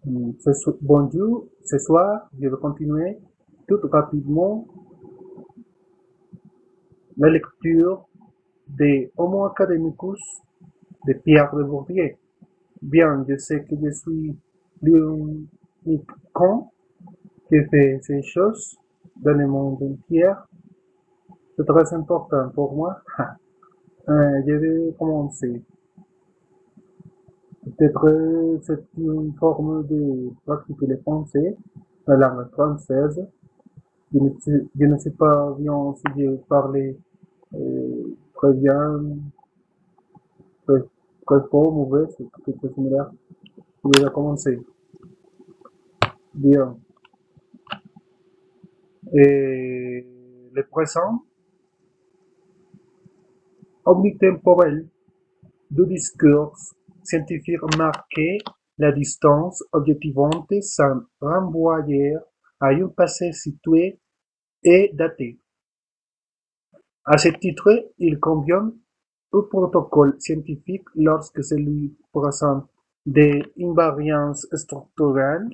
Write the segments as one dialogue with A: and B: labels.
A: Bonjour, ce soir, je vais continuer tout rapidement la lecture de Homo Academicus de Pierre de Bourdieu. Bien, je sais que je suis l'unique con qui fait ces choses dans le monde entier. C'est très important pour moi. Je vais commencer. Peut-être c'est une forme de pratiquer le français, la langue française. Je ne sais pas bien si je parlais très bien, très, très fort, mauvais, c'est quelque chose de similaire. Je vais commencer. Bien. Et le présent omnitemporel du discours scientifique marquait la distance objectivante sans renvoyer à un passé situé et daté. À ce titre, il convient au protocole scientifique lorsque celui présente des invariances structurelles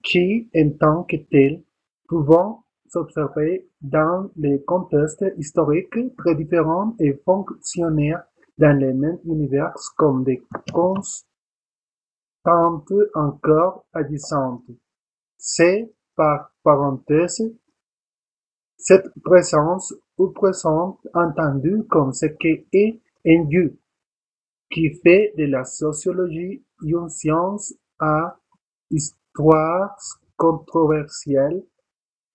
A: qui, en tant que telles, pouvant s'observer dans des contextes historiques très différents et fonctionner dans le même univers comme des constantes encore agissantes. C'est, par parenthèse, cette présence ou présente entendue comme ce qui est un Dieu, qui fait de la sociologie une science à histoire controversielle,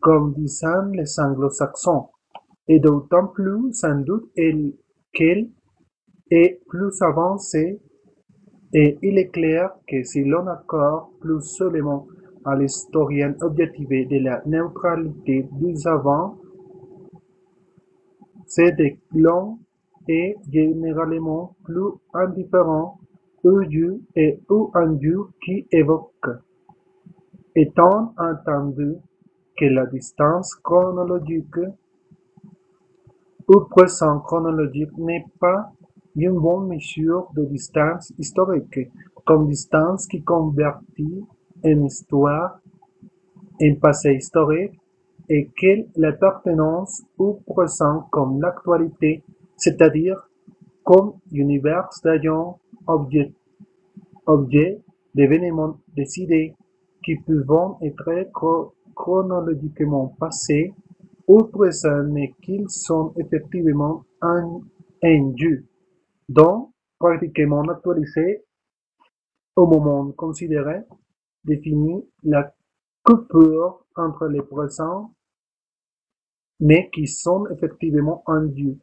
A: comme disent les anglo-saxons, et d'autant plus sans doute qu'elle est plus avancée, et il est clair que si l'on accorde plus seulement à l'historien objectivé de la neutralité du savant, c'est de l'on est généralement plus indifférent au Dieu et au un Dieu qui évoque, étant entendu que la distance chronologique ou présent chronologique n'est pas une bonne mesure de distance historique, comme distance qui convertit une histoire en passé historique et que l'appartenance au présent comme l'actualité, c'est-à-dire comme univers d'ayant objet d'événements décidés qui peuvent être chronologiquement passés ou présents mais qu'ils sont effectivement un Dieu, donc pratiquement actualisés au moment considéré, définit la coupure entre les présents mais qui sont effectivement un Dieu,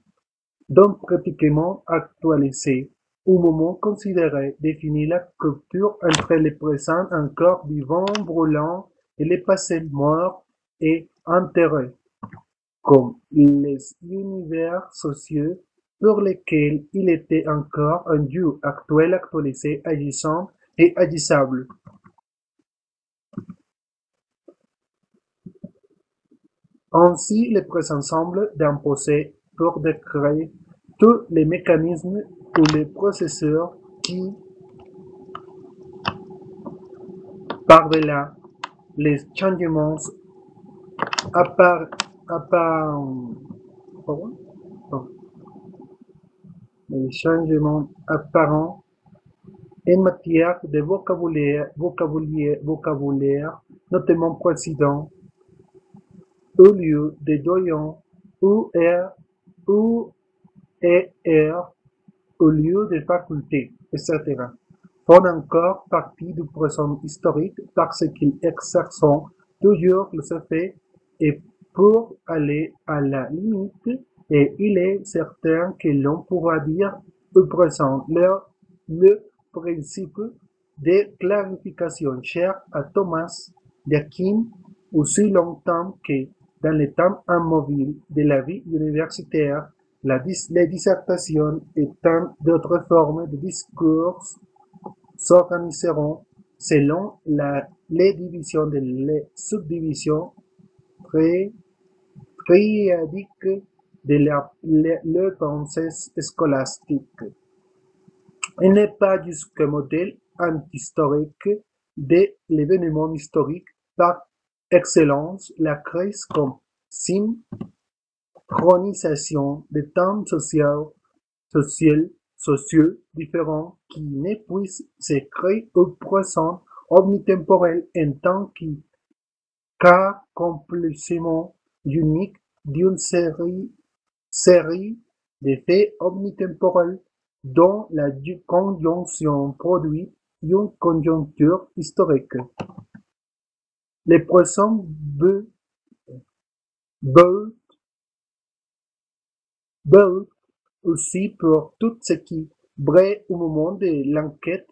A: donc pratiquement actualisés au moment considéré, définit la rupture entre le présent encore vivant, brûlant, et le passé mort et enterré, comme les univers sociaux pour lesquels il était encore un Dieu actuel, actualisé, agissant et agissable. Ainsi, le présent semble d'imposer pour décret tous les mécanismes ou les processeurs qui, par-delà les changements appar- appar- pardon? Pardon. Les changements apparents en matière de vocabulaire notamment précédent, au lieu de doyen, ou R, ou ER, au lieu de faculté, etc., font encore partie du présent historique parce qu'ils exercent toujours les effets et pour aller à la limite, et il est certain que l'on pourra dire au présent le principe de clarification cher à Thomas d'Aquin aussi longtemps que dans le temps immobile de la vie universitaire, les dissertations et tant d'autres formes de discours s'organiseront selon les divisions de les subdivisions triadiques de leur pensée scolastique. Il n'est pas jusqu'un modèle antihistorique de l'événement historique par excellence, la crise comme synchronisation des temps sociaux différents qui ne puissent se créer au présent omnitemporel en tant qu'accomplissement unique d'une série de faits omnitemporels dont la conjonction produit une conjoncture historique. Le présent veut aussi pour tout ce qui, vrai au moment de l'enquête,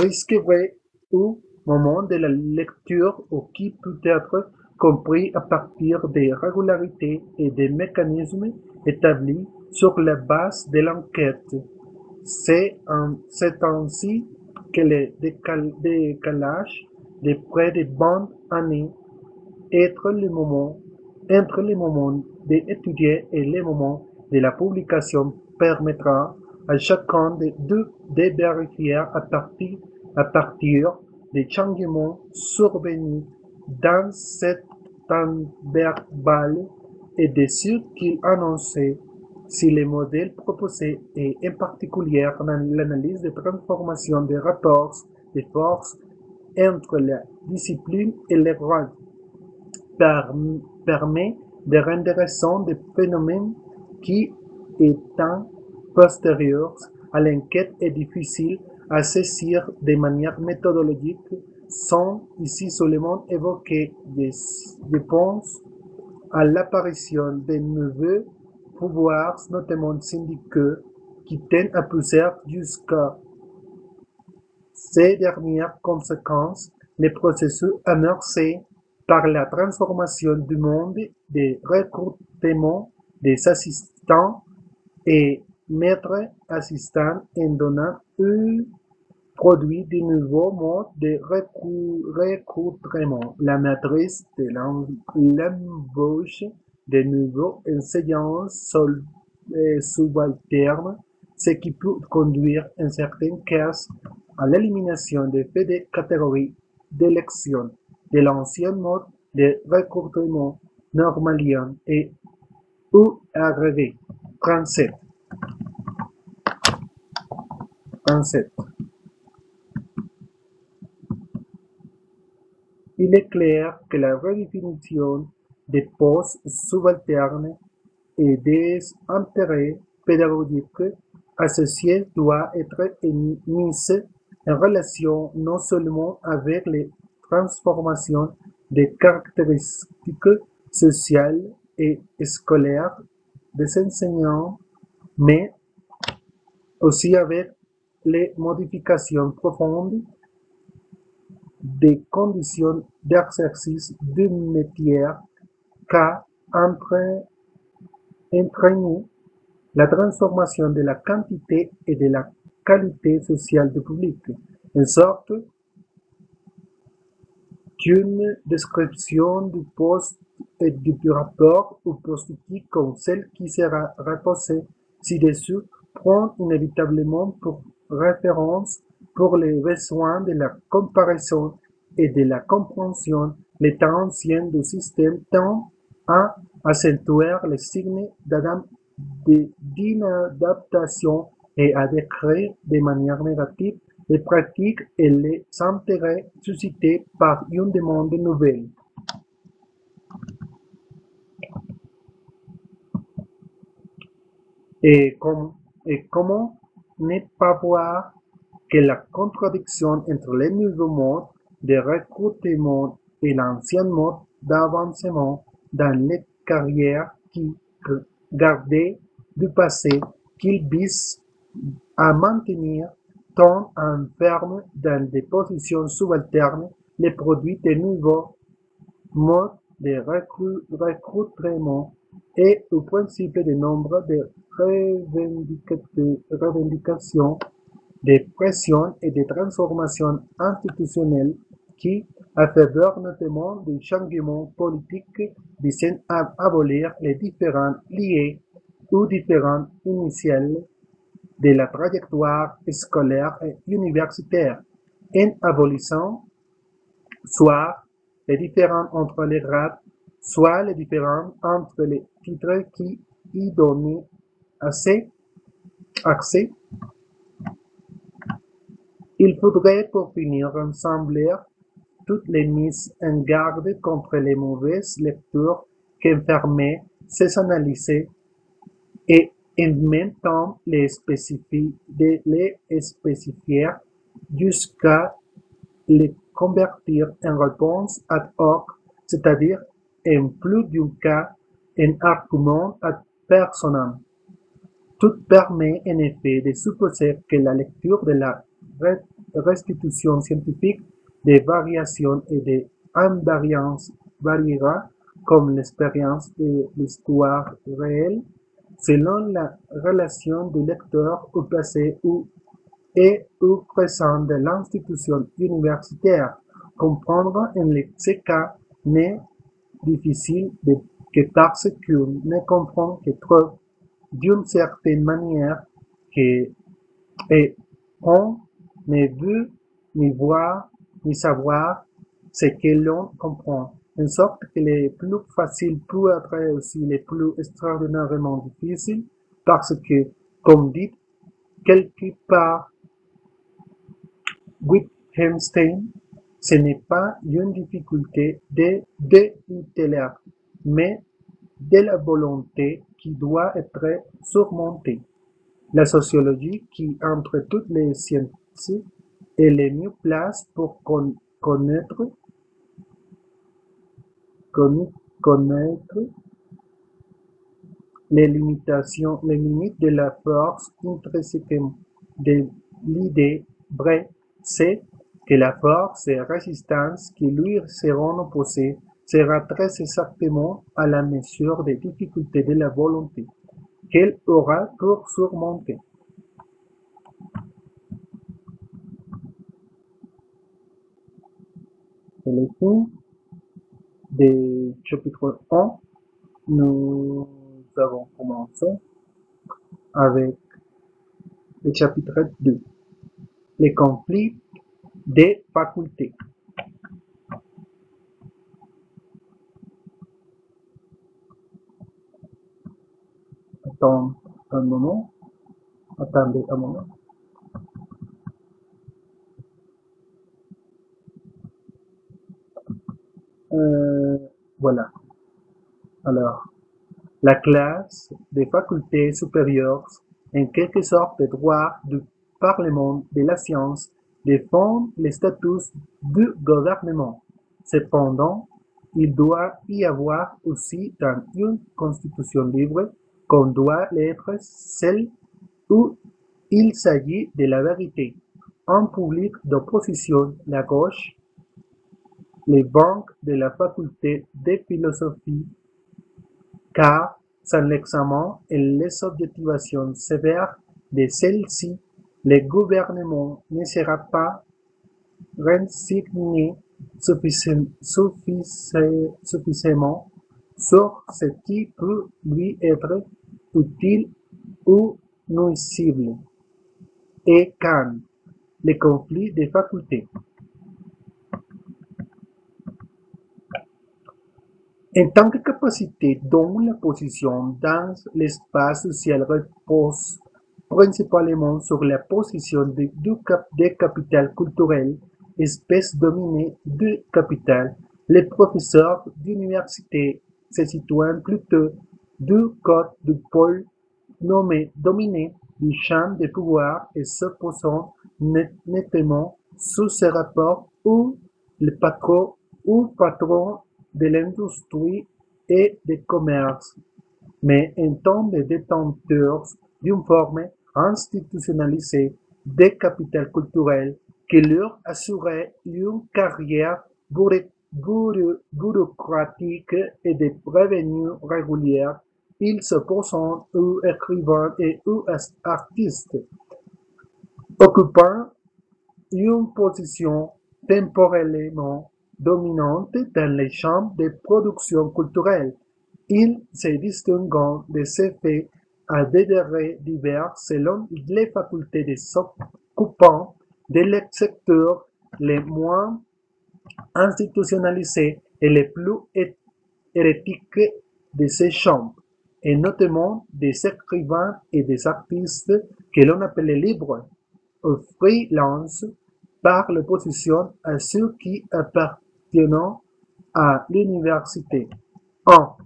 A: risquerait au moment de la lecture ou qui peut être compris à partir des régularités et des mécanismes établis sur la base de l'enquête. C'est ainsi que le décalage de près de 20 années entre le moment d'étudier et le moment de la publication permettra à chacun de vérifier à partir des changements survenus dans cet intervalle et de ce qu'il annonçait si le modèle proposé et en particulier l'analyse des transformations des rapports de force entre la discipline et le droit permet de rendre compte des phénomènes qui, étant postérieurs à l'enquête est difficile à saisir de manière méthodologique, sont ici seulement évoqués. Je pense à l'apparition de nouveaux pouvoirs, notamment syndicaux, qui tendent à pousser jusqu'à ces dernières conséquences, le processus amorcé par la transformation du monde de recrutement des assistants et maîtres assistants en donnant un produit de nouveaux modes de recrutement, la matrice de l'embauche de nouveaux enseignants subalternes, ce qui peut conduire en certains cas à l'élimination des faits de catégories d'élection de l'ancien mode de recrutement normalien et URV 37. 37. Il est clair que la redéfinition des postes subalternes et des intérêts pédagogiques associés doit être mise en relation non seulement avec les transformations des caractéristiques sociales et scolaires des enseignants, mais aussi avec les modifications profondes des conditions d'exercice du métier qu'a entraîné la transformation de la quantité et de la qualité sociale du public, en sorte qu'une description du poste et du rapport au poste comme celle qui sera reposée ci-dessus prend inévitablement pour référence pour les besoins de la comparaison et de la compréhension les temps anciens du système tend à accentuer les signes d'inadaptation et à décrire de manière négative les pratiques et les intérêts suscités par une demande nouvelle. Et comment ne pas voir que la contradiction entre les nouveaux modes de recrutement et l'ancien mode d'avancement dans les carrières qui gardaient du passé qu'ils visent à maintenir tant enferme dans des positions subalternes les produits de nouveaux modes de recrutement et au principe de nombre de revendications, de pressions et de transformations institutionnelles qui, à faveur notamment des changements politiques visant à abolir les différents liés ou différents initiales de la trajectoire scolaire et universitaire, en abolissant soit les différences entre les grades, soit les différences entre les titres qui y donnent accès. Il faudrait pour finir rassembler toutes les mises en garde contre les mauvaises lectures qu'enfermaient ces analyses et en même temps de les spécifier jusqu'à les convertir en réponse ad hoc, c'est-à-dire en plus d'un cas en argument ad personam. Tout permet en effet de supposer que la lecture de la restitution scientifique des variations et des invariances variera comme l'expérience de l'histoire réelle selon la relation du lecteur au passé et au présent de l'institution universitaire. Comprendre en ce cas n'est difficile que parce qu'on ne comprend que trop d'une certaine manière que et on ne veut ni voir ni savoir ce que l'on comprend, en sorte que les plus faciles peut être aussi les plus extraordinairement difficiles, parce que, comme dit quelque part Wittgenstein, ce n'est pas une difficulté de l'intellect, mais de la volonté qui doit être surmontée. La sociologie, qui entre toutes les sciences est le mieux place pour connaître, connaître les limites de la force intrinsèque de l'idée vraie, c'est que la force et résistance qui lui seront opposées sera très exactement à la mesure des difficultés de la volonté qu'elle aura pour surmonter. C'est le fin du chapitre 1. Nous avons commencé avec le chapitre 2, les conflits des facultés. Attendez un moment. Attendez un moment. Voilà. Alors, la classe des facultés supérieures, en quelque sorte le droit du Parlement de la science, défend le statut du gouvernement. Cependant, il doit y avoir aussi dans une constitution libre, comme doit l'être celle où il s'agit de la vérité, un public d'opposition, la gauche, les banques de la faculté de philosophie, car sans l'examen et les objectivations sévères de celle-ci, le gouvernement ne sera pas renseigné suffisamment sur ce qui peut lui être utile ou nuisible. Et quand les conflits des facultés. En tant que capacité dont la position dans l'espace social repose principalement sur la position des capital culturel, espèce dominée du capital, les professeurs d'université se situant plutôt du côté du pôle nommé dominé du champ des pouvoirs et s'opposant nettement sous ce rapport où le patron de l'industrie et du commerce, mais en tant que détenteurs d'une forme institutionnalisée de capital culturel qui leur assurait une carrière bureaucratique et des revenus réguliers, ils s'opposent aux écrivains et aux artistes, occupant une position temporellement dominante dans les champs de production culturelle. Ils se distinguent de ce fait à des degrés divers selon les facultés des occupants de les secteurs les moins institutionnalisés et les plus hérétiques de ces champs, et notamment des écrivains et des artistes que l'on appelait libres ou freelance par l'opposition à ceux qui appartiennent à l'université. 1.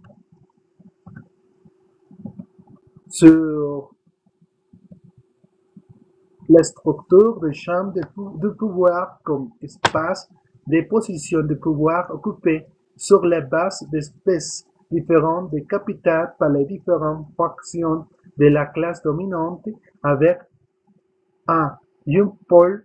A: Sur la structure des champs de pouvoir comme espace des positions de pouvoir occupées sur la base d'espèces différentes de capital par les différentes fractions de la classe dominante avec un pôle,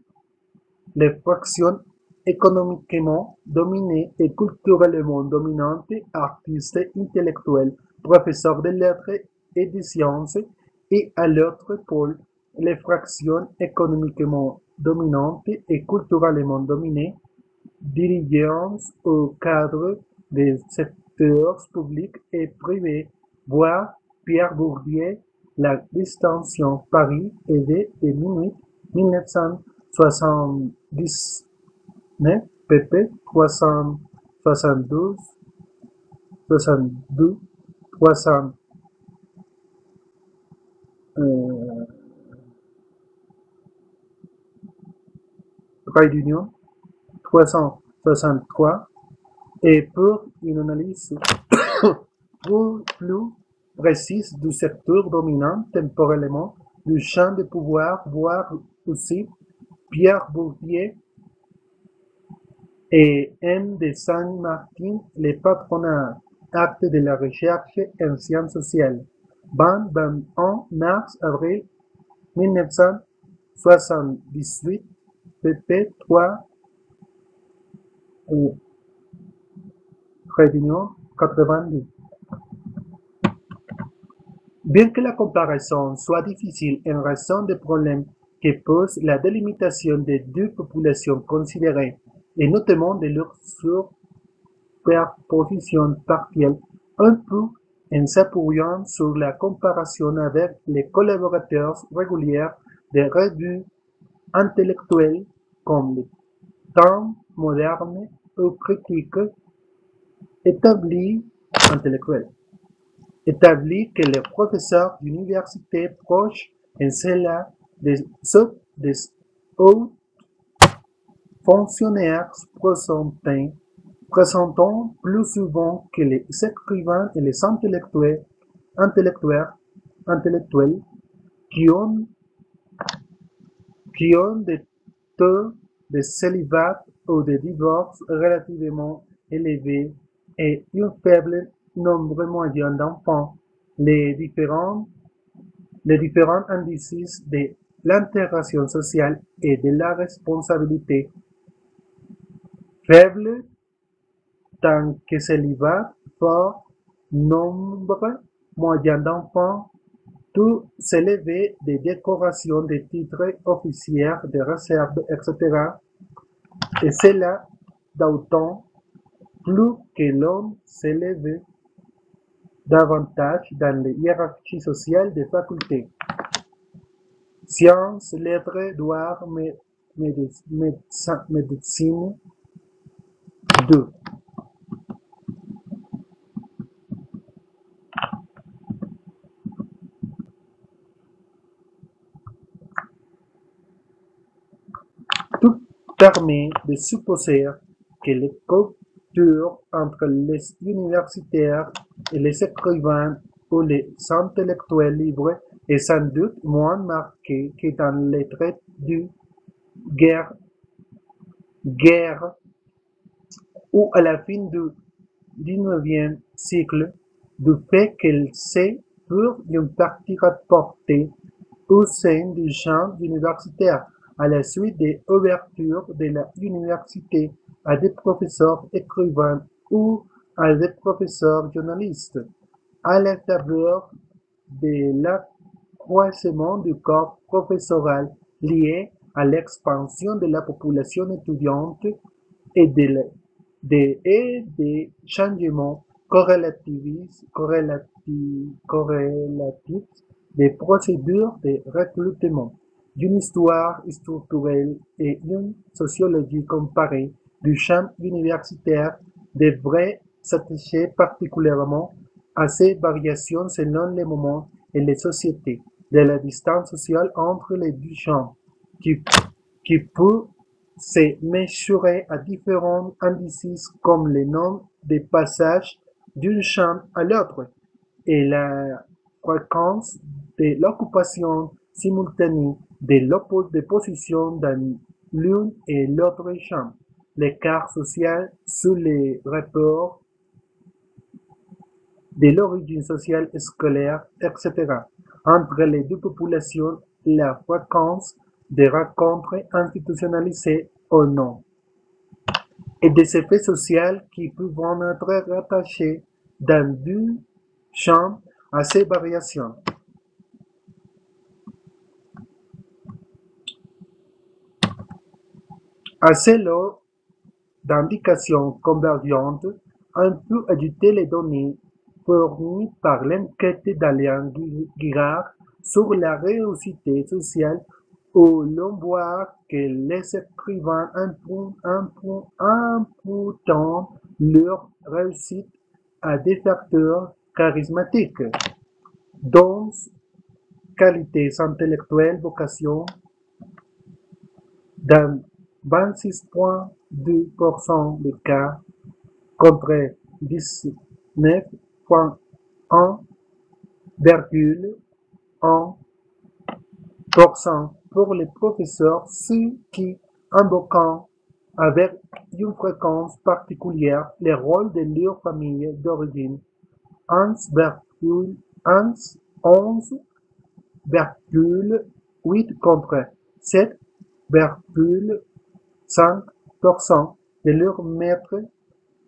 A: les fractions économiquement dominées et culturellement dominantes, artistes, intellectuels, professeurs de lettres et de sciences, et à l'autre pôle, les fractions économiquement dominantes et culturellement dominées, dirigeants ou cadres des secteurs publics et privés, voire Pierre Bourdieu, la distinction Paris est de minuit 1979, pp. 372, 62, 300, trait d'union, 363, et pour une analyse plus précise du secteur dominant temporellement du champ de pouvoir, voir aussi Pierre Bourdieu et M. de Saint-Martin, les patronats, actes de la recherche en sciences sociales, 21 mars-avril 1978, pp. 3, trait d'union, 82. Bien que la comparaison soit difficile en raison des problèmes que pose la délimitation des deux populations considérées, et notamment de leur superposition partielle, on peut, en s'appuyant sur la comparaison avec les collaborateurs réguliers des revues intellectuelles comme le Temps moderne ou critique, établit intellectuel. Établit que les professeurs d'université proches en cela des hauts fonctionnaires présentant plus souvent que les écrivains et les intellectuels qui ont, des taux de célibat ou de divorce relativement élevés et un faible nombre moyen d'enfants. Les différents indices de l'intégration sociale et de la responsabilité faibles tant que célibat, fort nombre moyen d'enfants, tout s'élever des décorations de titres officiels de réserve, etc. Et cela d'autant plus que l'on s'élève davantage dans les hiérarchies sociales des facultés. Sciences, lettres, droit, médecine. 2. Tout permet de supposer que les cultures entre les universitaires et les écrivains ou les intellectuels libres est sans doute moins marquée que dans les traits du guerre ou à la fin du XIXe siècle, du fait qu'elle s'est pour une partie rapportée au sein du champ universitaire à la suite des ouvertures de l'université à des professeurs écrivains ou à des professeurs journalistes, à la faveur de l'accroissement du corps professoral lié à l'expansion de la population étudiante et des changements corrélatifs des procédures de recrutement, d'une histoire structurelle et une sociologie comparée du champ universitaire devrait s'attacher particulièrement à ces variations selon les moments et les sociétés, de la distance sociale entre les deux champs, qui, qui peut se mesurer à différents indices comme le nombre de passages d'un champ à l'autre et la fréquence de l'occupation simultanée de positions dans l'un et l'autre champ, l'écart social sur les rapports de l'origine sociale scolaire, etc. Entre les deux populations, la fréquence des rencontres institutionnalisées ou non, et des effets sociaux qui peuvent être rattachés dans deux champs à ces variations. À ces lots d'indications convergentes, on peut ajouter les données fournies par l'enquête d'Alain Girard sur la réussite sociale où l'on voit que les écrivains imputent leur réussite à des facteurs charismatiques, dont qualités intellectuelles, vocation, dans 26,2% des cas, contre 19,1% pour les professeurs, ce qui invoquant avec une fréquence particulière les rôles de leur famille d'origine. 11,8 contre 7,5% de leurs maîtres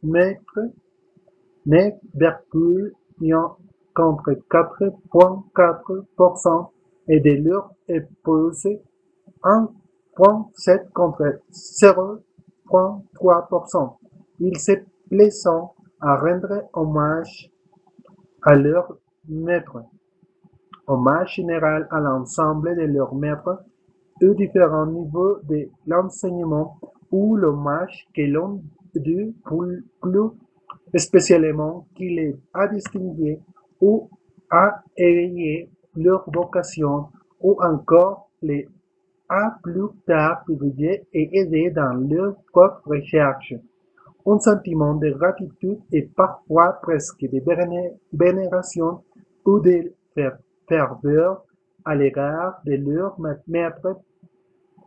A: 9,1 contre 4,4% et de leurs épouses 1,7 contre 0,3%. Ils se plaisant à rendre hommage à leurs maîtres, hommage général à l'ensemble de leurs maîtres aux différents niveaux de l'enseignement ou l'hommage que l'on dut plus spécialement qui les a distingués ou a éveillé leur vocation ou encore les a plus tard publiés et aidés dans leurs propres recherches. Un sentiment de gratitude et parfois presque de vénération ou de ferveur à l'égard de leurs maîtres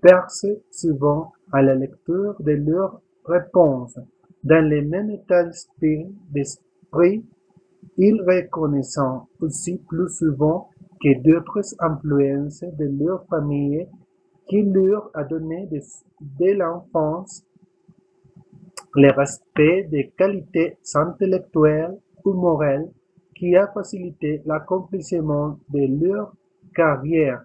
A: perce souvent à la lecture de leurs réponses. Dans le même état d'esprit, ils reconnaissent aussi plus souvent que d'autres influences de leur famille qui leur a donné dès l'enfance le respect des qualités intellectuelles ou morales qui a facilité l'accomplissement de leur carrière.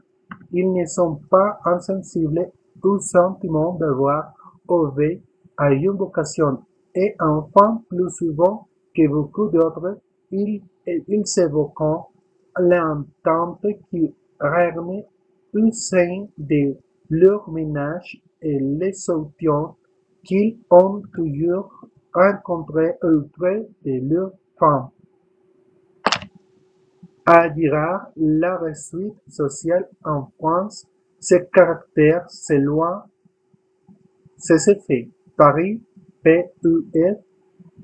A: Ils ne sont pas insensibles au sentiment d'avoir œuvré à une vocation et enfin plus souvent que beaucoup d'autres, ils évoquent l'entente qui règne au sein de leur ménage et les soutiens qu'ils ont toujours rencontrés auprès de leurs femmes. À Girard, la réussite sociale en France se caractérise selon ses effets. Paris, PUF,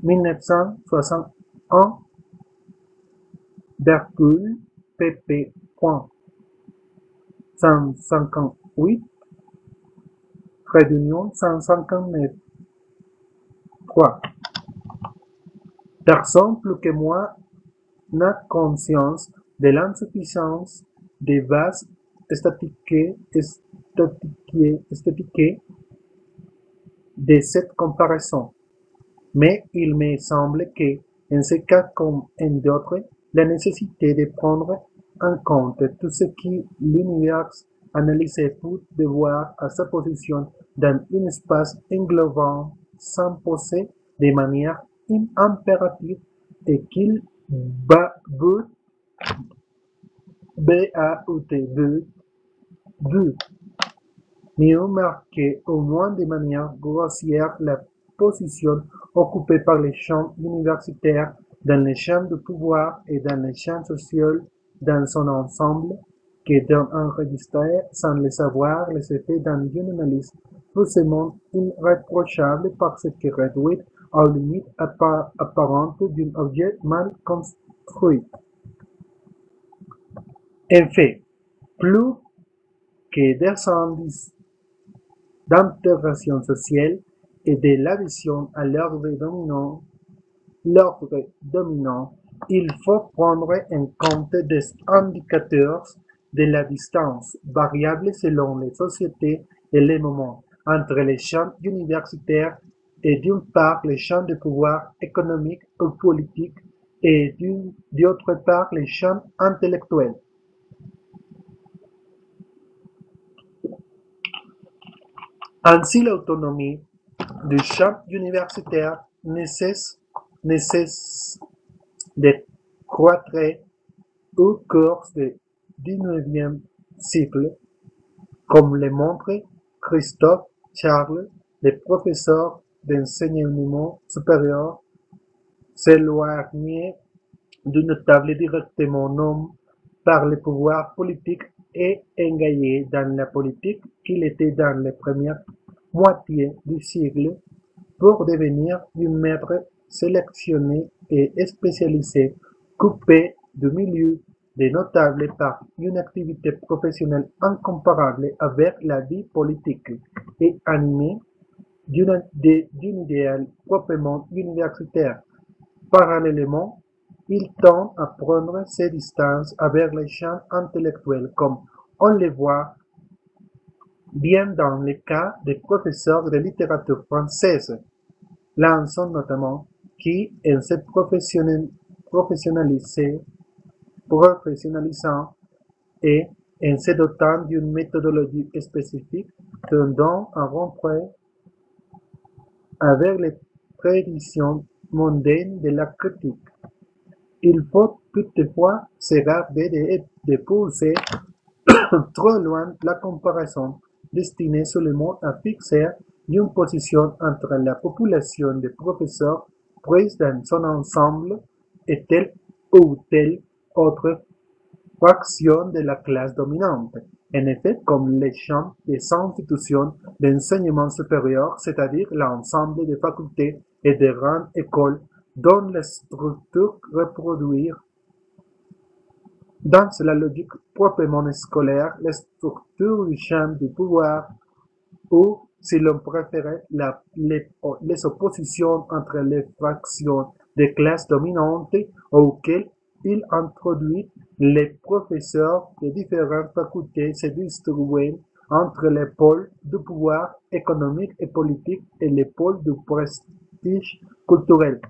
A: 1961, pp. 158, trait d'union 159. 3. Personne plus que moi n'a conscience de l'insuffisance des bases statistiques de cette comparaison. Mais il me semble que, en ce cas comme en d'autres, la nécessité de prendre en compte tout ce qui l'univers analysé peut devoir à sa position dans un espace englobant s'imposer de manière impérative et qu'il veut mieux marquer au moins de manière grossière la positions occupées par les champs universitaires dans les champs de pouvoir et dans les champs sociaux dans son ensemble, que dans enregistrer sans le savoir les effets dans une analyse forcément irréprochable parce que réduite aux limites apparentes d'un objet mal construit. En fait, plus que des indices d'intégration sociale et de l'adhésion à l'ordre dominant, il faut prendre en compte des indicateurs de la distance, variables selon les sociétés et les moments, entre les champs universitaires et d'une part les champs de pouvoir économique ou politique et d'autre part les champs intellectuels. Ainsi, l'autonomie du champ universitaire nécessite de croître au cours du XIXe siècle, comme le montre Christophe Charles, le professeur d'enseignement supérieur, s'éloigné d'une table directement nommée par le pouvoir politique et engagé dans la politique qu'il était dans la première moitié du siècle pour devenir un maître sélectionné et spécialisé, coupé du milieu des notables par une activité professionnelle incomparable avec la vie politique et animé d'un idéal proprement universitaire. Parallèlement, il tend à prendre ses distances avec les champs intellectuels comme on le voit bien dans le cas des professeurs de littérature française, Lanson notamment, qui, en se professionnalisant et en se dotant d'une méthodologie spécifique, tendant à rompre avec les traditions mondaines de la critique. Il faut toutefois se garder de pousser trop loin la comparaison, destinée seulement à fixer une position entre la population de professeurs prise dans son ensemble et telle ou telle autre fraction de la classe dominante. En effet, comme les champs des institutions d'enseignement supérieur, c'est-à-dire l'ensemble des facultés et des grandes écoles dont les structures reproduire dans la logique proprement scolaire, les structures du champ du pouvoir ou, si l'on préférait, les oppositions entre les fractions des classes dominantes auxquelles il introduit les professeurs de différentes facultés se distribuent entre les pôles du pouvoir économique et politique et les pôles du prestige culturel,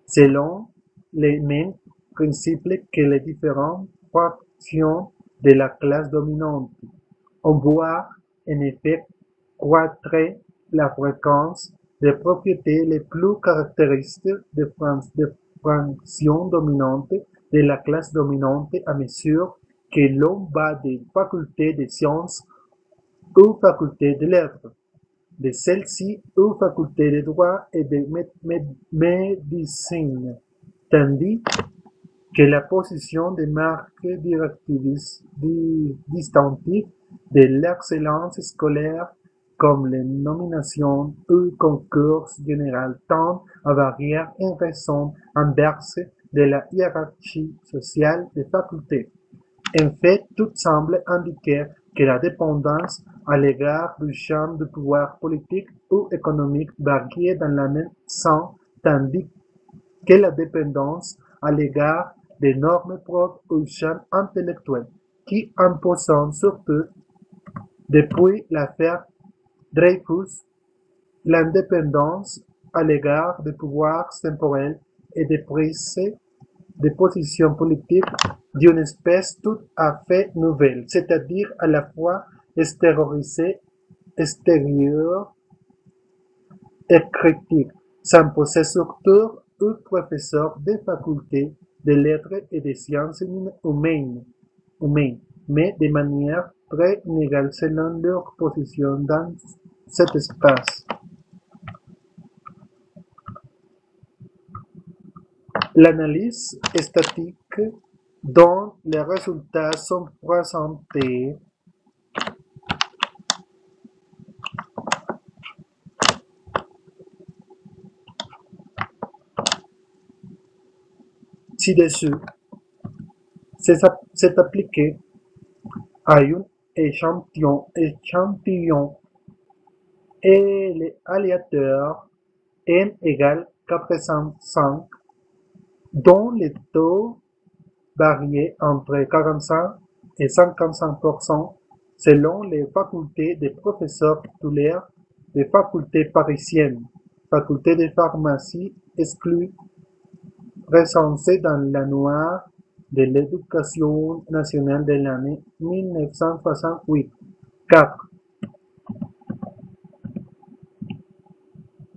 A: selon les mêmes principes que les différentes fractions de la classe dominante. On voit en effet croître la fréquence des propriétés les plus caractéristiques des fractions dominantes de la classe dominante à mesure que l'on va des facultés de sciences aux facultés de lettres, de celles-ci aux facultés de droit et de médecine, tandis que la position des marques directives distinctives de l'excellence scolaire comme les nominations ou concours général tend à varier en raison inverse de la hiérarchie sociale des facultés. En fait, tout semble indiquer que la dépendance à l'égard du champ de pouvoir politique ou économique varie dans la même sens, tandis que la dépendance à l'égard des normes propres au champ intellectuel, qui imposent surtout, depuis l'affaire Dreyfus, l'indépendance à l'égard des pouvoirs temporels et des prises de position politique d'une espèce tout à fait nouvelle, c'est-à-dire à la fois extérieure et critique, s'imposait surtout aux professeurs des facultés de lettres et des sciences humaines, mais de manière très inégale selon leur position dans cet espace. L'analyse statique dont les résultats sont présentés ci-dessus s'est appliqué à un échantillon aléatoire n égale 405 dont les taux variaient entre 45 et 55% selon les facultés des professeurs titulaires des facultés parisiennes, faculté de pharmacie exclue, recensée dans l'annuaire de l'éducation nationale de l'année 1968. 4.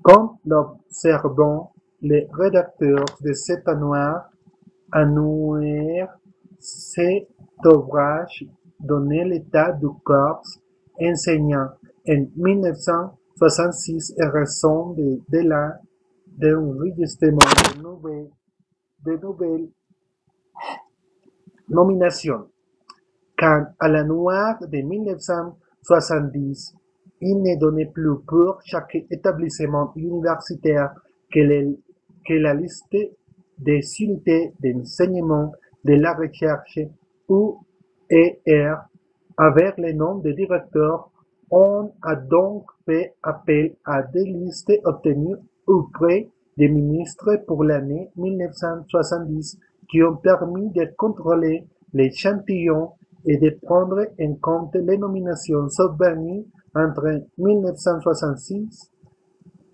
A: Comme l'observant les rédacteurs de cet annuaire, cet ouvrage donnait l'état du corps enseignant en 1966 et raison de l'enregistrement de nouvelles nominations. Quant à l'annuaire de 1970, il ne donnait plus pour chaque établissement universitaire que la liste des unités d'enseignement de la recherche UER avec les noms des directeurs. On a donc fait appel à des listes obtenues auprès des ministres pour l'année 1970 qui ont permis de contrôler l'échantillon et de prendre en compte les nominations survenues entre 1966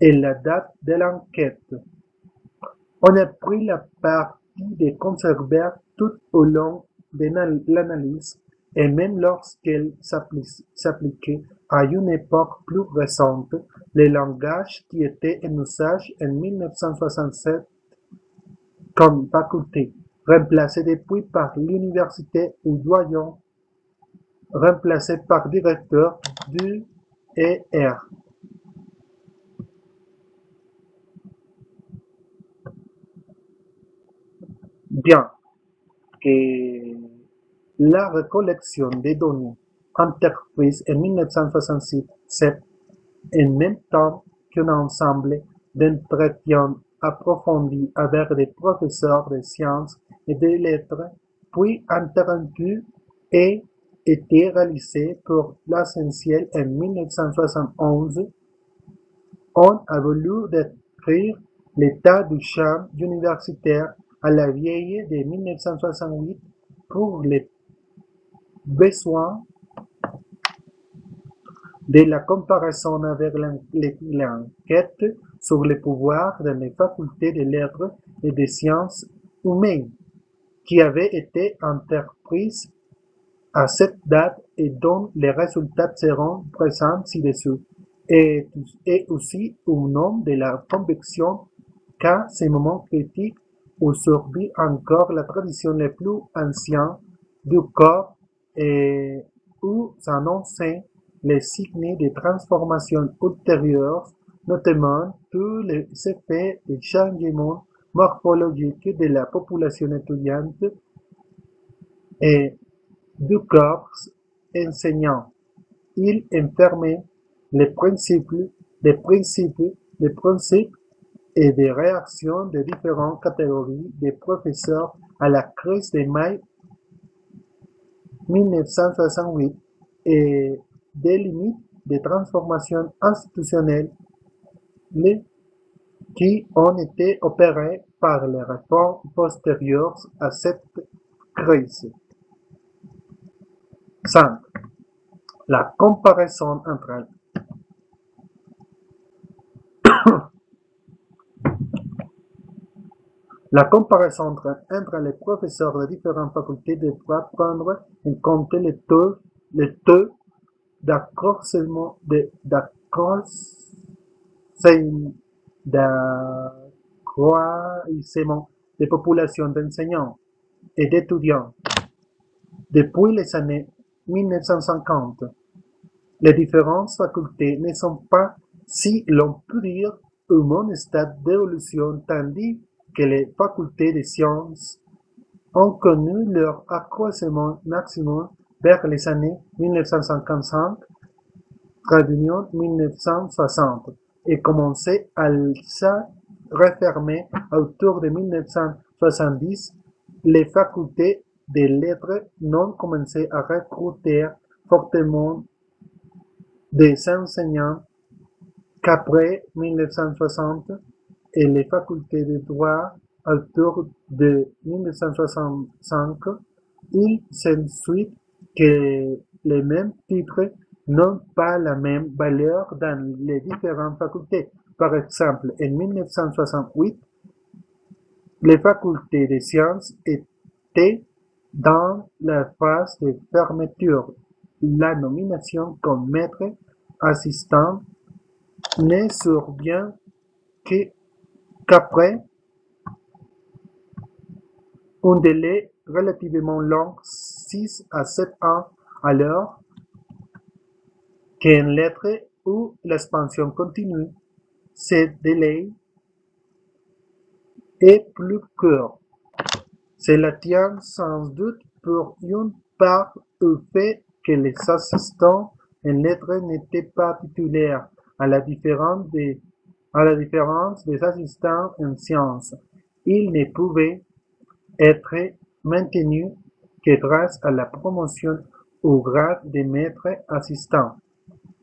A: et la date de l'enquête. On a pris la partie des conservateurs tout au long de l'analyse et même lorsqu'elle s'appliquait à une époque plus récente, le langage qui était en usage en 1967 comme faculté, remplacé depuis par l'université ou doyen, remplacé par directeur du ER. Bien que la recollection des données entreprise en 1967 en même temps qu'un ensemble d'entretiens approfondis avec des professeurs de sciences et de lettres, puis interrompus et été réalisé pour l'essentiel en 1971, on a voulu décrire l'état du champ universitaire à la vieille de 1968 pour les besoins de la comparaison avec l'enquête sur les pouvoirs dans les facultés de lettres et des sciences humaines, qui avait été entreprise à cette date et dont les résultats seront présents ci-dessous, et aussi au nom de la conviction qu'à ces moments critiques où survit encore la tradition la plus ancienne du corps et où s'annoncent les signes de transformation ultérieures, notamment tous les effets de changement morphologique de la population étudiante et du corps enseignant. Il enfermait les principes, les principes et des réactions de différentes catégories de professeurs à la crise de mai 1968 et des limites de transformation institutionnelle qui ont été opérées par les réformes postérieures à cette crise. 5. La comparaison entre La comparaison entre les professeurs de différentes facultés devra prendre en compte le taux d'accroissement des populations d'enseignants et d'étudiants depuis les années 1950. Les différentes facultés ne sont pas, si l'on peut dire, au même stade d'évolution, tandis que les facultés de sciences ont connu leur accroissement maximum vers les années 1955, traduction 1960, et commencé à se refermer autour de 1970. Les facultés des lettres n'ont commencé à recruter fortement des enseignants qu'après 1960 et les facultés de droit autour de 1965. Il s'ensuit que les mêmes titres n'ont pas la même valeur dans les différentes facultés. Par exemple, en 1968, les facultés de sciences étaient dans la phase de fermeture. La nomination comme maître assistant ne survient qu'après un délai relativement long, 6 à 7 ans, alors qu'en lettres où l'expansion continue, ce délai est plus court. Cela tient sans doute pour une part au fait que les assistants en lettres n'étaient pas titulaires, à la différence des assistants en sciences. Ils ne pouvaient être maintenus que grâce à la promotion au grade de maître assistant.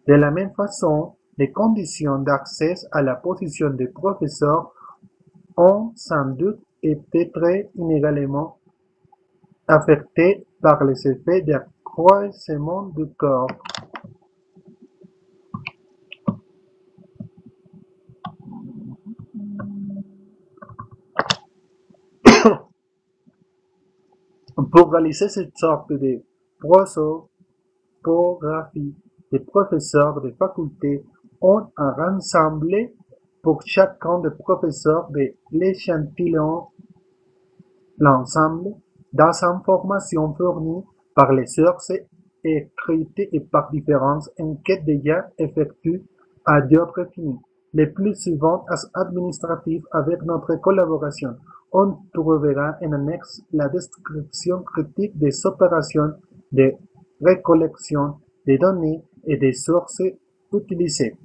A: De la même façon, les conditions d'accès à la position de professeur ont sans doute été très inégalement affectées par les effets d'accroissement du corps. Pour réaliser cette sorte de prosopographie, les professeurs de faculté ont à rassembler pour chacun des professeurs de l'échantillon l'ensemble des informations fournies par les sources écrites et par différentes enquêtes déjà effectuées à d'autres fins, les plus souvent administratives avec notre collaboration. On trouvera en annexe la description critique des opérations de récollection des données et des sources utilisées,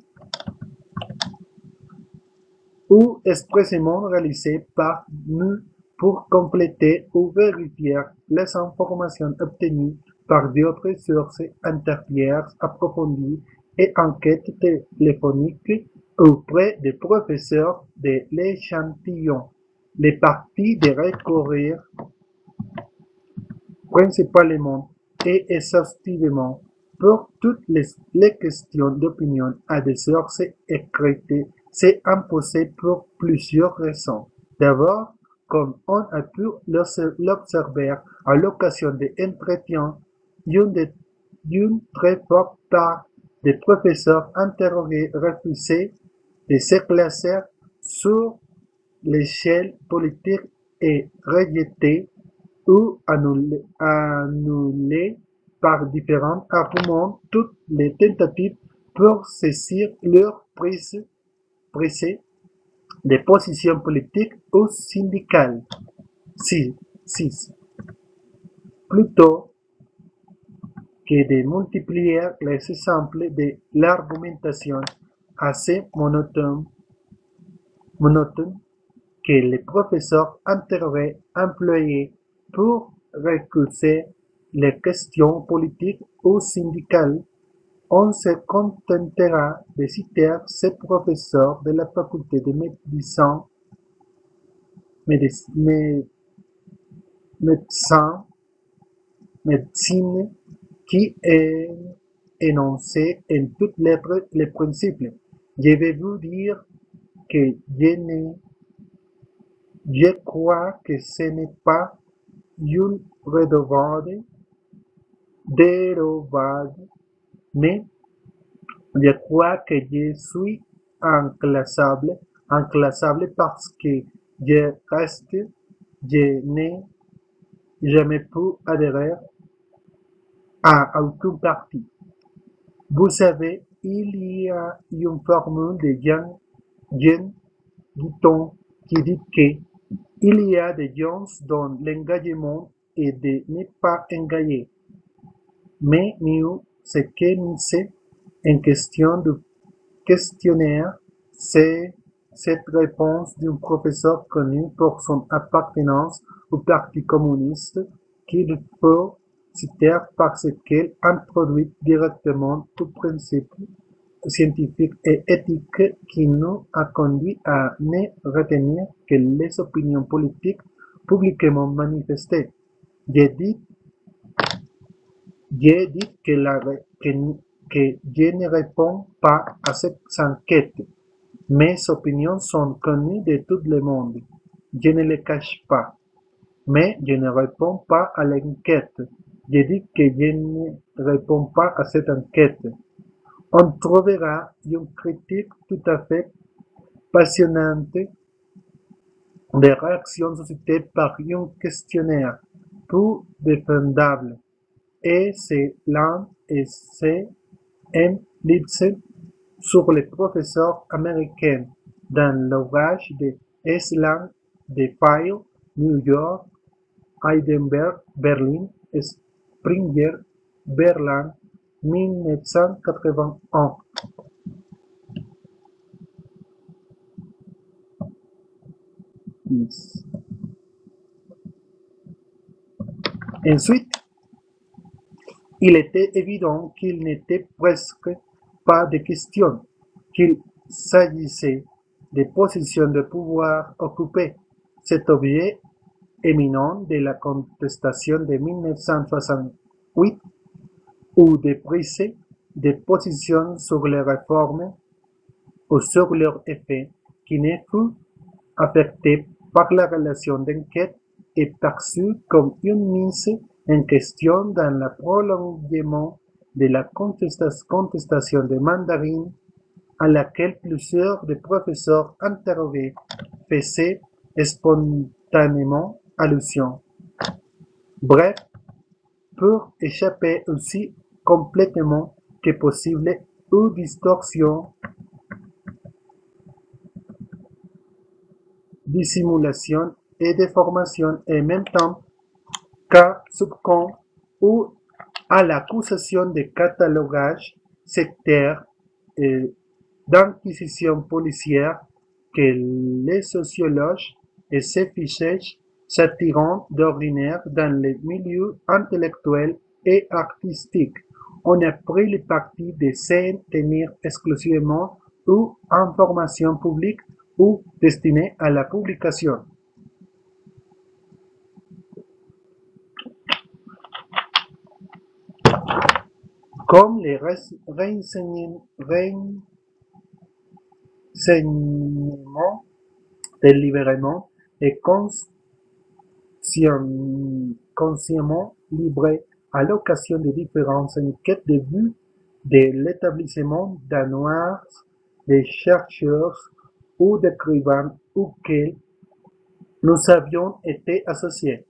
A: ou expressément réalisées par nous pour compléter ou vérifier les informations obtenues par d'autres sources intermédiaires approfondies et enquêtes téléphoniques auprès des professeurs de l'échantillon. Les parties de recourir principalement et exhaustivement pour toutes les questions d'opinion à des sources écrites s'est imposé pour plusieurs raisons. D'abord, comme on a pu l'observer à l'occasion des entretiens, une très forte part des professeurs interrogés refusaient de se classer sur l'échelle politique et rejetés ou annulés par différents arguments toutes les tentatives pour saisir leur prise des positions politiques ou syndicales. 6. Plutôt que de multiplier les exemples de l'argumentation assez monotone que les professeurs interrogés employaient pour recuser les questions politiques ou syndicales, on se contentera de citer ces professeurs de la faculté de médecine qui énonçaient en toutes lettres les principes. Je vais vous dire que je crois que ce n'est pas une dérobade, mais je crois que je suis inclassable parce que je n'ai jamais pu adhérer à aucun parti. Vous savez, il y a une formule de Jean Guiton qui dit que Il y a des gens dont l'engagement est de ne pas engager, mais mieux ce que c'est en question du questionnaire, c'est cette réponse d'un professeur connu pour son appartenance au Parti communiste qu'il faut citer parce qu'elle introduit directement tout principe scientifique et éthique qui nous a conduit à ne retenir que les opinions politiques publiquement manifestées. J'ai dit, j'ai dit que je ne réponds pas à cette enquête. Mes opinions sont connues de tout le monde. Je ne les cache pas. Mais je ne réponds pas à l'enquête. Je dis que je ne réponds pas à cette enquête. On trouvera une critique tout à fait passionnante des réactions suscitées par un questionnaire peu défendable. Et c'est l'un et c'est un livre sur les professeurs américains dans l'ouvrage de Esland de File, New York, Heidelberg, Berlin, Springer, Berlin, 1981. Ensuite, il était évident qu'il n'était presque pas de question qu'il s'agissait des positions de pouvoir occupées. Cet objet éminent de la contestation de 1968 ou de prise de position sur les réformes ou sur leur effet qui ne fut affecté par la relation d'enquête est perçu comme une mise en question dans le prolongement de la contestation de mandarine à laquelle plusieurs des professeurs interrogés faisaient spontanément allusion. Bref, pour échapper aussi complètement que possible aux distorsions, dissimulation et déformation et en même temps qu'à subcon ou à l'accusation de catalogage sectaire et d'inquisition policière que les sociologues et ces fichiers s'attirant d'ordinaire dans les milieux intellectuels et artistiques ont pris le parti de s'en tenir exclusivement aux informations publiques ou destinées à la publication. Comme les renseignements délibérément et consciemment livrés à l'occasion de différentes enquêtes de vue de l'établissement danois des chercheurs ou d'écrivains auxquels nous avions été associés.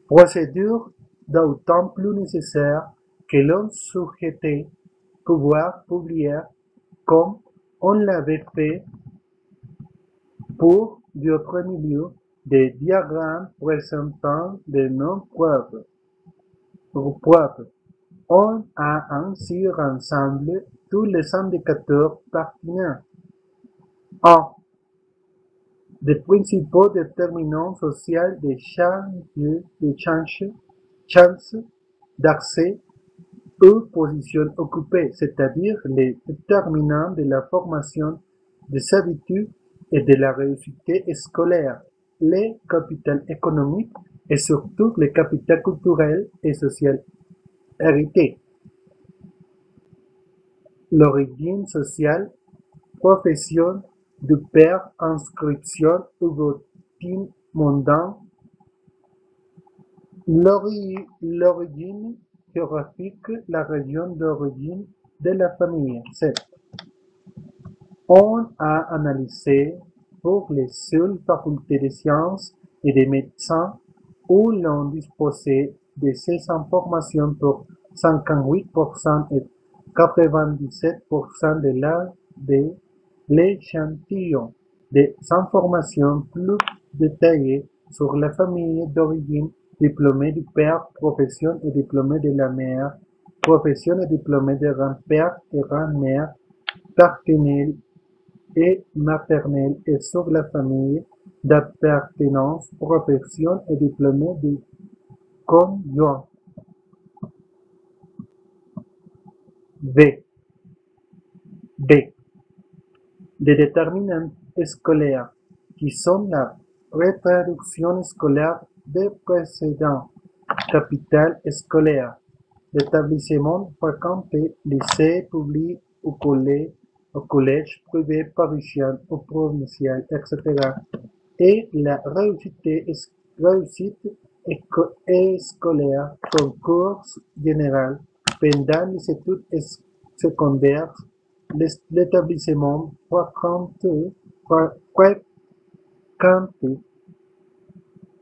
A: Procédure d'autant plus nécessaire que l'on souhaitait pouvoir publier comme on l'avait fait pour d'autres milieux des diagrammes présentant de non-preuves. On a ainsi rassemblé tous les indicateurs pertinents. 1. Des principaux déterminants sociaux des chances d'accès aux positions occupées, c'est-à-dire les déterminants de la formation des habitudes et de la réussite scolaire, les capitales économiques et surtout les capitales culturelles et sociales héritées. L'origine sociale, profession du père, inscription ou routine mondaine, l'origine géographique, la région d'origine de la famille. 7. On a analysé pour les seules facultés de sciences et des médecins où l'on disposait de ces informations pour 58% et 97% de l'échantillon. Des informations plus détaillées sur la famille d'origine, diplômé du père, profession et diplômé de la mère, profession et diplômé de grand-père et grand-mère, paternelle et maternelle et sur la famille d'appartenance, profession et diplômé du conjoint. V. D. Des déterminants scolaires, qui sont la retraduction scolaire des précédents. Capital scolaire. L'établissement fréquenté, lycée public ou collège privé parisien ou provincial, etc. Et la réussite scolaire, concours général, pendant les études secondaires, l'établissement fréquenté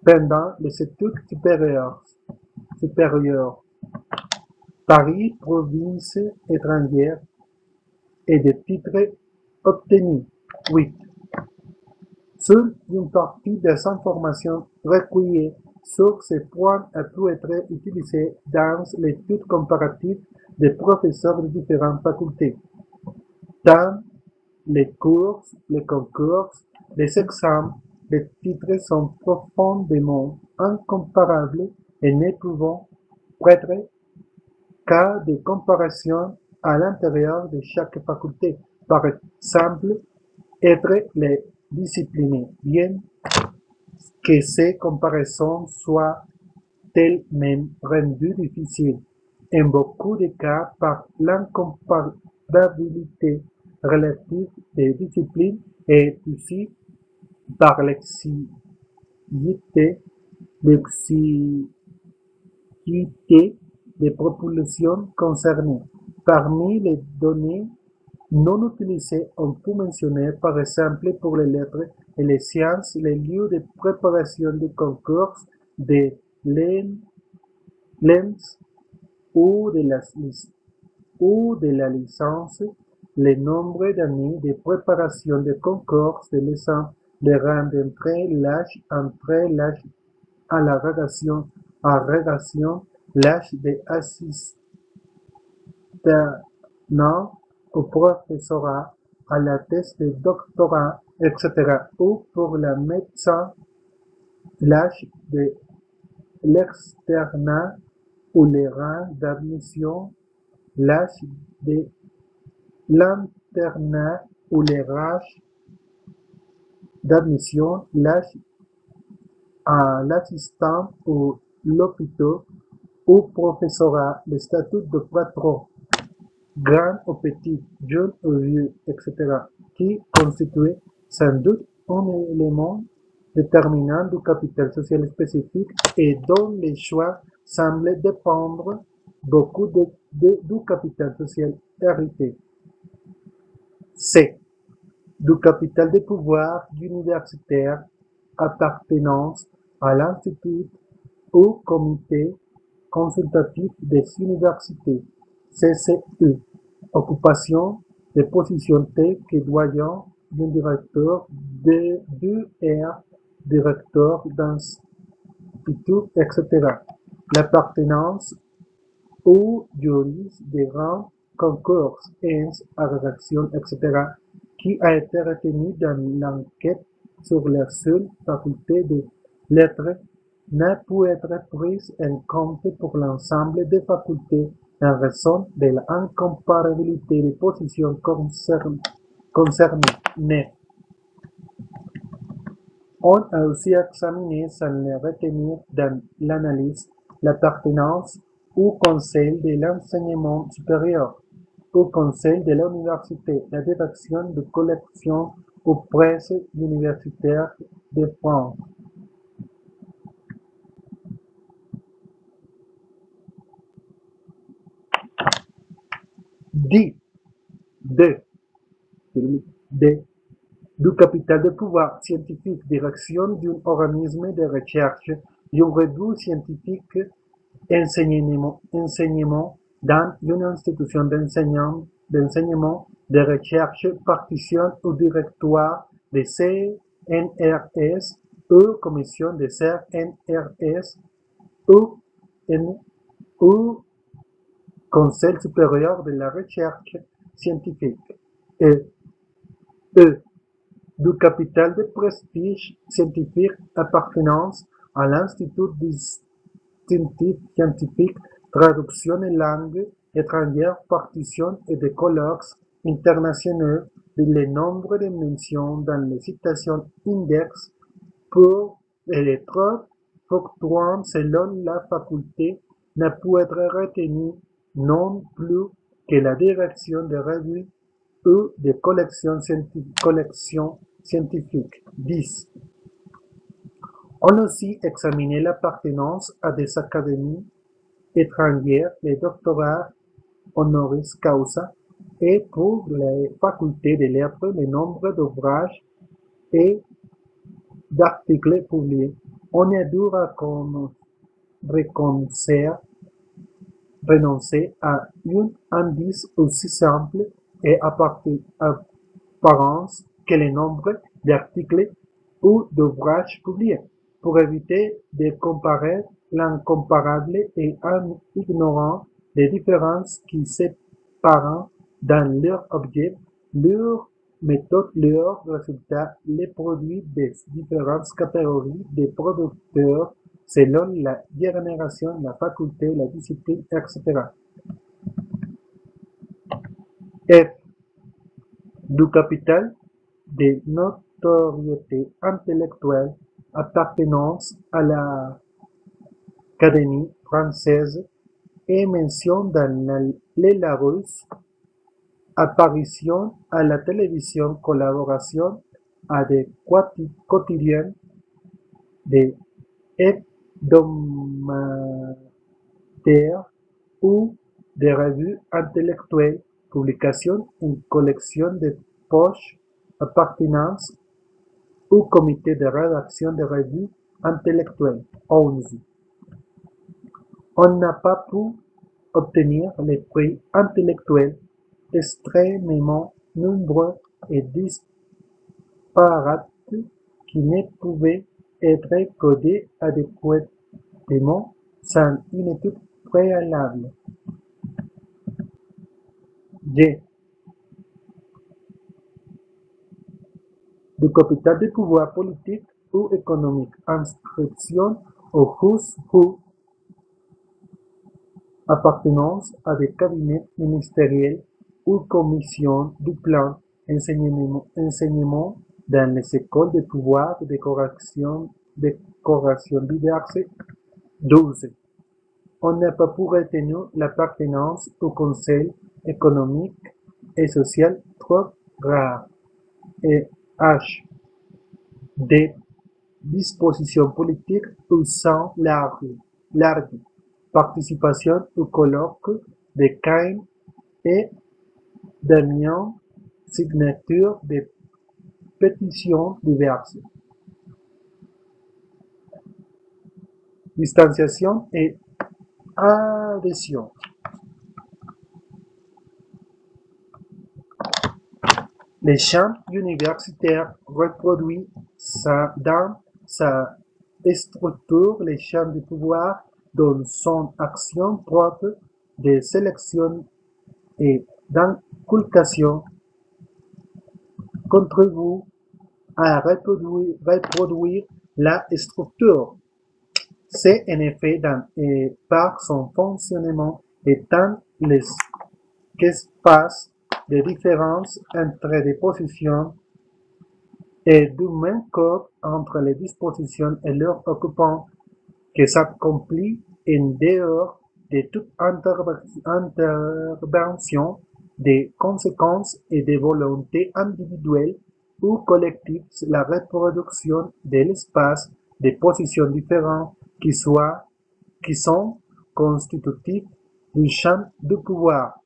A: pendant les études supérieures, Paris, province étrangère et des titres obtenus. 8. Seule une partie des informations recueillies sur ces points a pu être utilisée dans l'étude comparative des professeurs de différentes facultés. Dans les cours, les concours, les examens, les titres sont profondément incomparables et ne pouvant être qu'à des comparaisons à l'intérieur de chaque faculté. Par exemple, être les disciplines, bien que ces comparaisons soient elles-mêmes rendues difficiles, en beaucoup de cas par l'incomparabilité relative des disciplines et aussi par l'exiguïté des populations concernées. Parmi les données non utilisées, on peut mentionner par exemple pour les lettres et les sciences les lieux de préparation de concours, de l'ENS ou de la licence, le nombre d'années de préparation de concours de licence, le rang d'entrée, l'âge à la rédaction, l'âge d'assistant au professorat, à la thèse de doctorat, etc. Ou pour la médecin, l'âge de l'externat ou les rangs d'admission, l'âge de l'internat ou les rangs d'admission, l'âge à l'assistant ou l'hôpital ou professorat, le statut de patron, grand ou petit, jeune ou vieux, etc., qui constitue sans doute un élément déterminant du capital social spécifique et dont les choix semblent dépendre beaucoup du capital social hérité. C. Du capital de pouvoir universitaire, appartenance à l'institut ou comité consultatif des universités, CCU, occupation de positions telles que doyen d'un directeur, DR, directeur d'institut, etc. L'appartenance au juris des rangs, concours, ins, agrégation, etc., qui a été retenu dans l'enquête sur la seule faculté de lettres n'a pu être prise en compte pour l'ensemble des facultés en raison de l'incomparabilité des positions concernées. On a aussi examiné sans le retenir dans l'analyse l'appartenance au Conseil de l'enseignement supérieur, au Conseil de l'université, la direction de collection aux presses universitaires de France. D. D. Du capital de pouvoir scientifique, direction d'un organisme de recherche, d'un revue scientifique, enseignement dans une institution d'enseignement, de recherche, partition ou directoire des CNRS ou commission des CNRS ou Conseil supérieur de la recherche scientifique. Et E. Du capital de prestige scientifique appartenance à l'Institut distinctif scientifique, traduction en langue étrangère, partition et de colloques internationaux, le nombre de mentions dans les citations index pour les trop fluctuant selon la faculté ne peut être retenu non plus que la direction de revues ou de collections scientifiques. 10. On a aussi examiné l'appartenance à des académies étrangères, les doctorats honoris causa, et pour les facultés de lettres, le nombre d'ouvrages et d'articles publiés. On a dû renoncer à un indice aussi simple et apparence que le nombre d'articles ou d'ouvrages publiés, pour éviter de comparer l'incomparable et en ignorant les différences qui séparent dans leur objet, leur méthode, leurs résultats, les produits des différentes catégories de producteurs selon la génération, la faculté, la discipline, etc. F. Du capital de notoriété intellectuelle appartenance à l'Académie française et mention dans les Larousse, apparition à la télévision, collaboration à des quotidiens, des hebdomadaires ou des revues intellectuelles, publication, une collection de poches, appartenance au comité de rédaction de revues intellectuelles. 11. On n'a pas pu obtenir les prix intellectuels extrêmement nombreux et disparates qui ne pouvaient être codés adéquatement sans une étude préalable. G. Du capital de pouvoir politique ou économique, inscription au who's who, appartenance à des cabinets ministériels ou commissions du plan, enseignement dans les écoles de pouvoir, décoration diverses. 12. On n'a pas pu retenir l'appartenance au Conseil économique et social trop rare. Et H. Des dispositions politiques ou sans large participation au colloque de Caen et dernière signature de pétitions diverses. Distanciation et adhésion. Les champs universitaires reproduisent dans sa structure les champs de pouvoir dans son action propre de sélection et d'inculcation contribuent à reproduire la structure. C'est en effet par son fonctionnement et dans l'espace de différence entre des positions et du même corps entre les dispositions et leurs occupants que s'accomplit en dehors de toute intervention des conséquences et des volontés individuelles ou collectives la reproduction de l'espace des positions différentes qui sont constitutifs du champ du pouvoir.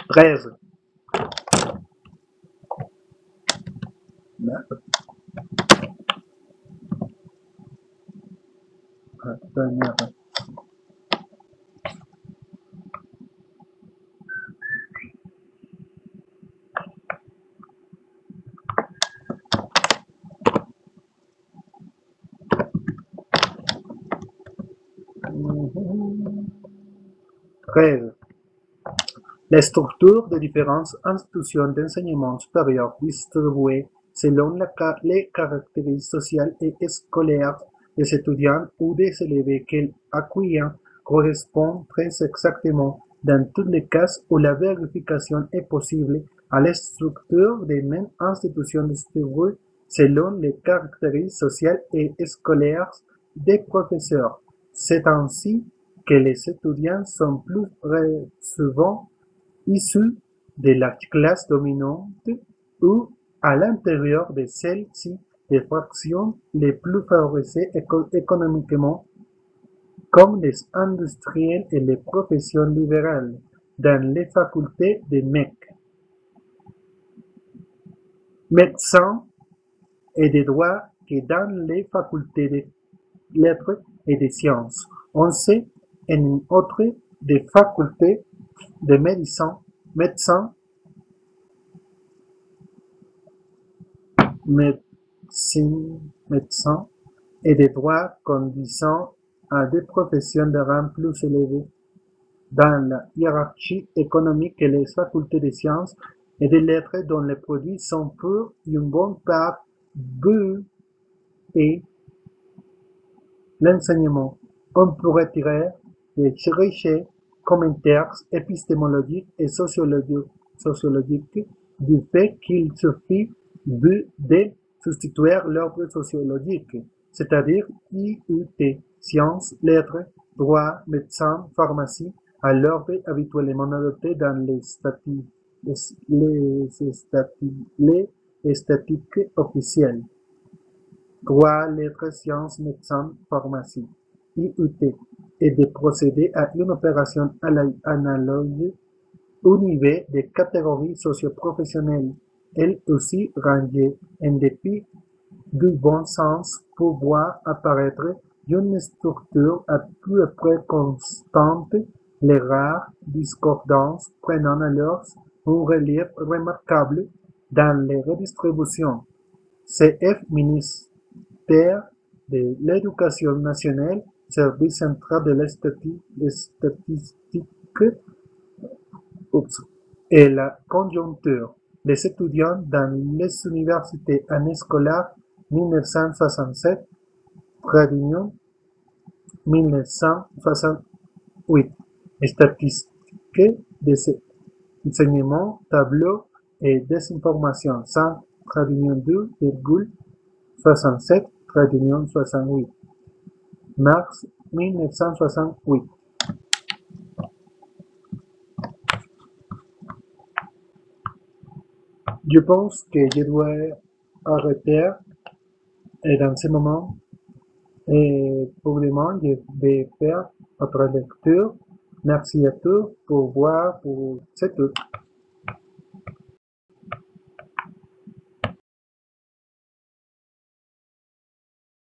A: 13. 13. La structure des différentes institutions d'enseignement supérieur distribuées selon les caractéristiques sociales et scolaires des étudiants ou des élèves qu'elles accueillent correspond très exactement, dans tous les cas où la vérification est possible, à la structure des mêmes institutions distribuées selon les caractéristiques sociales et scolaires des professeurs. C'est ainsi que les étudiants sont plus souvent issus de la classe dominante ou, à l'intérieur de celle-ci, des fractions les plus favorisées économiquement, comme les industriels et les professions libérales, dans les facultés de médecins et de droit que dans les facultés de lettres et de sciences. On sait en outre des facultés de médecins médecins et des droits conduisant à des professions de rang plus élevées dans la hiérarchie économique que les facultés de sciences et de lettres dont les produits sont pour une bonne part buts et l'enseignement. On pourrait tirer des riches commentaires épistémologiques et sociologiques du fait qu'il suffit de substituer l'ordre sociologique, c'est-à-dire IUT, sciences, lettres, droit, médecine, pharmacie, à l'ordre habituellement adopté dans les statistiques officielles. Droit, lettres, sciences, médecine, pharmacie, IUT, et de procéder à une opération analogue au niveau des catégories socio-professionnelles, elles aussi rangées en dépit du bon sens pour voir apparaître une structure à peu près constante, les rares discordances prenant alors un relief remarquable dans les redistributions. CF Ministère de l'Éducation nationale, Service central de la statistique et la conjoncture. Les étudiants dans les universités année scolaire 1967, traduction 1968. Statistiques des enseignements, tableaux et désinformation 100, traduction 2,67, traduction 68. Mars 1968. Je pense que je dois arrêter dans ce moment et pour le moment je vais faire votre lecture. Merci à tous pour voir, pour c'est tout.